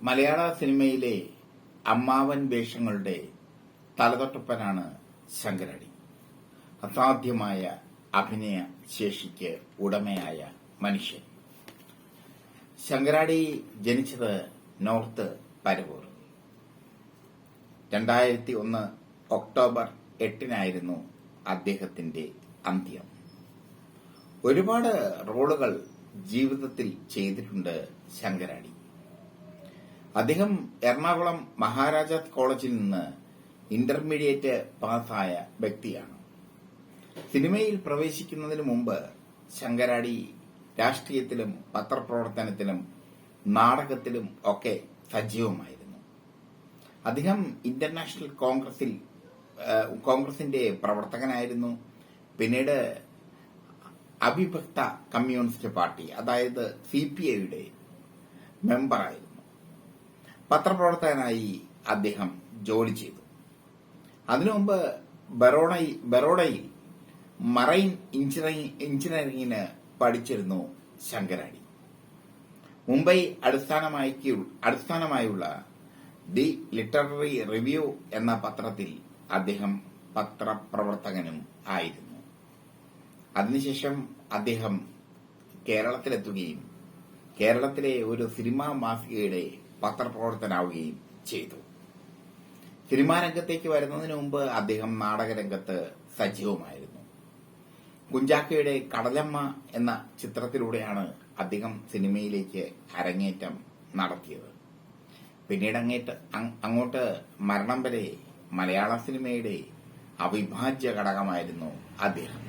മലയാള സിനിമയിലെ അമ്മാവൻ വേഷങ്ങളുടെ തലതൊട്ടപ്പനാണ് ശങ്കരടി. അസാധ്യമായ അഭിനയ ശേഷിക്ക് ഉടമയായ മനുഷ്യൻ. ശങ്കരാടി ജനിച്ചത് നോർത്ത് പരവൂർ. 2001 ഒക്ടോബർ 8 അദ്ദേഹത്തിന്റെ അന്ത്യം. ഒരുപാട് റോളുകൾ ജീവിതത്തിൽ ചെയ്തിട്ടുണ്ട് ശങ്കരാടി. അദ്ദേഹം എറണാകുളം മഹാരാജാസ് കോളേജിൽ നിന്ന് ഇന്റർമീഡിയറ്റ് പാസ്സായ വ്യക്തിയാണ്. സിനിമയിൽ പ്രവേശിക്കുന്നതിന് മുമ്പ് ശങ്കരാടി രാഷ്ട്രീയത്തിലും പത്രപ്രവർത്തനത്തിലും നാടകത്തിലും ഒക്കെ സജീവമായിരുന്നു. അദ്ദേഹം ഇന്റർനാഷണൽ കോൺഗ്രസിന്റെ പ്രവർത്തകനായിരുന്നു. പിന്നീട് അവിഭക്ത കമ്മ്യൂണിസ്റ്റ് പാർട്ടി, അതായത് CPI-യുടെ മെമ്പറായിരുന്നു. പത്രപ്രവർത്തകനായി അദ്ദേഹം ജോലി ചെയ്തു. അതിനുമുമ്പ് ബറോഡയിൽ മറൈൻ എഞ്ചിനീയറിംഗിന് പഠിച്ചിരുന്നു ശങ്കരാടി. മുംബൈ അടിസ്ഥാനമായുള്ള ദി ലിറ്റററി റിവ്യൂ എന്ന പത്രത്തിൽ അദ്ദേഹം പത്രപ്രവർത്തകനും ആയിരുന്നു. അതിനുശേഷം അദ്ദേഹം കേരളത്തിലെത്തുകയും കേരളത്തിലെ ഒരു സിനിമാ മാസികയുടെ പത്രപ്രവർത്തനാവുകയും ചെയ്തു. സിനിമാ രംഗത്തേക്ക് വരുന്നതിന് മുമ്പ് അദ്ദേഹം നാടകരംഗത്ത് സജീവമായിരുന്നു. കുഞ്ചാക്കയുടെ കടലമ്മ എന്ന ചിത്രത്തിലൂടെയാണ് അദ്ദേഹം സിനിമയിലേക്ക് അരങ്ങേറ്റം നടത്തിയത്. പിന്നീട് അങ്ങോട്ട് മരണം വരെ മലയാള സിനിമയുടെ അവിഭാജ്യ ഘടകമായിരുന്നു അദ്ദേഹം.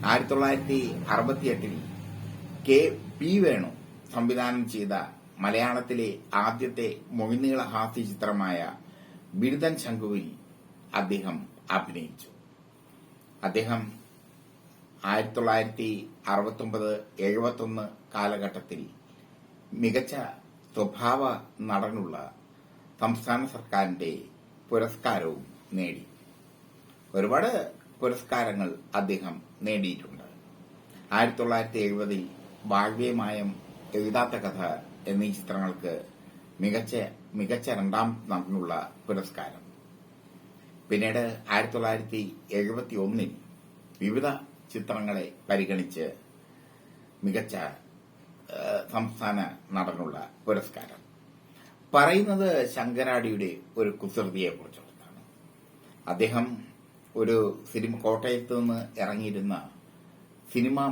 1968 KP വേണു സംവിധാനം ചെയ്ത മലയാളത്തിലെ ആദ്യത്തെ മൊഴിനീള ഹാസ്യ ചിത്രമായ ബിരുദൻ ശംഖുവിൽ അദ്ദേഹം അഭിനയിച്ചു. അദ്ദേഹം 1969-71 കാലഘട്ടത്തിൽ മികച്ച സ്വഭാവ നടനുള്ള സംസ്ഥാന സർക്കാരിന്റെ പുരസ്കാരവും നേടി. ഒരുപാട് പുരസ്കാരങ്ങൾ അദ്ദേഹം നേടിയിട്ടുണ്ട്. 1970 വാഴ്വേമായം, എഴുതാത്ത കഥ എന്നീ ചിത്രങ്ങൾക്ക് മികച്ച രണ്ടാം നടനുള്ള പുരസ്കാരം. പിന്നീട് 1971 വിവിധ ചിത്രങ്ങളെ പരിഗണിച്ച് മികച്ച സംസ്ഥാന നടനുള്ള പുരസ്കാരം. പറയുന്നത് ശങ്കരാടിയുടെ ഒരു കുസൃതിയെ കുറിച്ചാണ്. അദ്ദേഹം ഒരു കോട്ടയത്ത് നിന്ന് ഇറങ്ങിയിരുന്ന സിനിമാ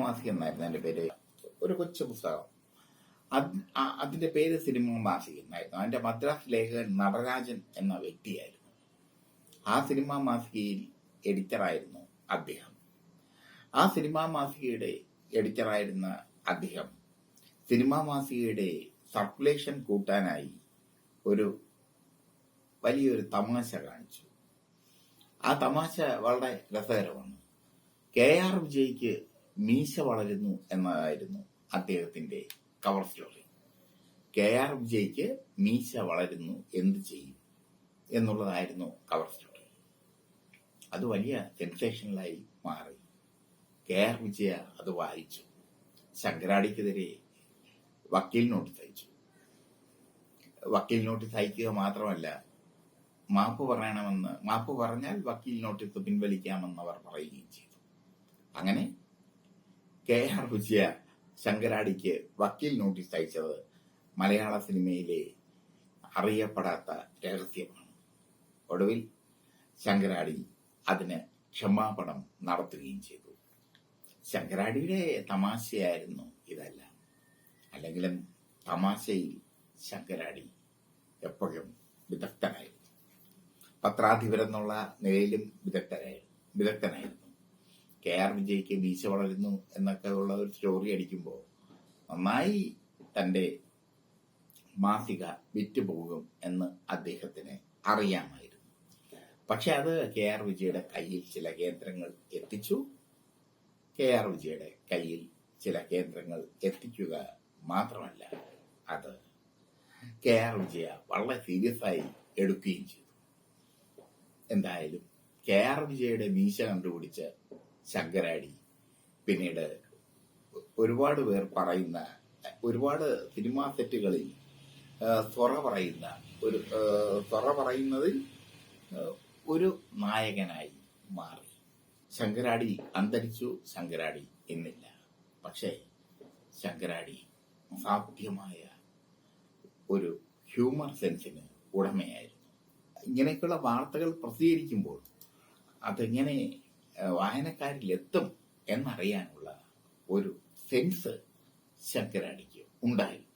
മാസിക എന്നായിരുന്നു അതിന്റെ പേര്. ഒരു കൊച്ചു പുസ്തകം, അതിന്റെ പേര് സിനിമാ മാസിക എന്നായിരുന്നു. അതിന്റെ മദ്രാസ് ലേഖകൻ നടരാജൻ എന്ന വ്യക്തിയായിരുന്നു. ആ സിനിമാ മാസികയിൽ എഡിറ്ററായിരുന്നു അദ്ദേഹം. ആ സിനിമാ മാസികയുടെ എഡിറ്ററായിരുന്ന അദ്ദേഹം സിനിമാ മാസികയുടെ സർക്കുലേഷൻ കൂട്ടാനായി വലിയൊരു തമാശ കാണിച്ചു. ആ തമാശ വളരെ രസകരമാണ്. KR വിജയ്ക്ക് മീശ വളരുന്നു എന്നതായിരുന്നു അദ്ദേഹത്തിന്റെ കവർ സ്റ്റോറി. KR വിജയ്ക്ക് മീശ വളരുന്നു, എന്ത് ചെയ്യും എന്നുള്ളതായിരുന്നു കവർ സ്റ്റോറി. അത് വലിയ സെൻസേഷണലായി മാറി. KR വിജയ അത് വായിച്ചു. ശങ്കരാടിക്കെതിരെ വക്കീൽ നോട്ടീസ് അയച്ചു. വക്കീൽ നോട്ടീസ് അയക്കുക മാത്രമല്ല, മാപ്പ് പറഞ്ഞാൽ വക്കീൽ നോട്ടീസ് പിൻവലിക്കാമെന്നവർ പറയുകയും ചെയ്തു. അങ്ങനെ KR വിജയ ശങ്കരാടിക്ക് വക്കീൽ നോട്ടീസ് അയച്ചത് മലയാള സിനിമയിലെ അറിയപ്പെടാത്ത രഹസ്യമാണ്. ഒടുവിൽ ശങ്കരാടി അതിന് ക്ഷമാപണം നടത്തുകയും ചെയ്തു. ശങ്കരാടിയുടെ തമാശയായിരുന്നു ഇതെല്ലാം. അല്ലെങ്കിലും തമാശയിൽ ശങ്കരാടി എപ്പോഴും വിദഗ്ധനായിരുന്നു. പത്രാധിപരെന്നുള്ള നിലയിലും വിദഗ്ധനായിരുന്നു. KR വിജയ്ക്ക് മീശ വളരുന്നു എന്നൊക്കെ ഉള്ള ഒരു സ്റ്റോറി അടിക്കുമ്പോൾ നന്നായി തന്റെ മാസിക വിറ്റുപോകും എന്ന് അദ്ദേഹത്തിന് അറിയാമായിരുന്നു. പക്ഷെ അത് KR വിജയുടെ കയ്യിൽ ചില കേന്ദ്രങ്ങൾ എത്തിച്ചു. KR വിജയുടെ കയ്യിൽ ചില കേന്ദ്രങ്ങൾ എത്തിക്കുക മാത്രമല്ല, അത് KR വിജയ വളരെ സീരിയസ് ആയി എടുക്കുകയും ചെയ്തു. എന്തായാലും KR വിജയുടെ മീശ കണ്ടുപിടിച്ച് ശങ്കരാടി പിന്നീട് ഒരുപാട് പേർ പറയുന്ന ഒരുപാട് സിനിമാ സെറ്റുകളിൽ സൊറ പറയുന്ന സൊറ പറയുന്നതിൽ ഒരു നായകനായി മാറി. ശങ്കരാടി അന്തരിച്ചു. ശങ്കരാടി ഇന്നില്ല. പക്ഷേ ശങ്കരാടി അസാധ്യമായ ഒരു ഹ്യൂമർ സെൻസിന് ഉടമയായിരുന്നു. ഇങ്ങനെയൊക്കെയുള്ള വാർത്തകൾ പ്രസിദ്ധീകരിക്കുമ്പോൾ അതെങ്ങനെ വായനക്കാരിലെത്തും എന്നറിയാനുള്ള ഒരു സെൻസ് ശങ്കരാടിക്ക് ഉണ്ടായിരുന്നു.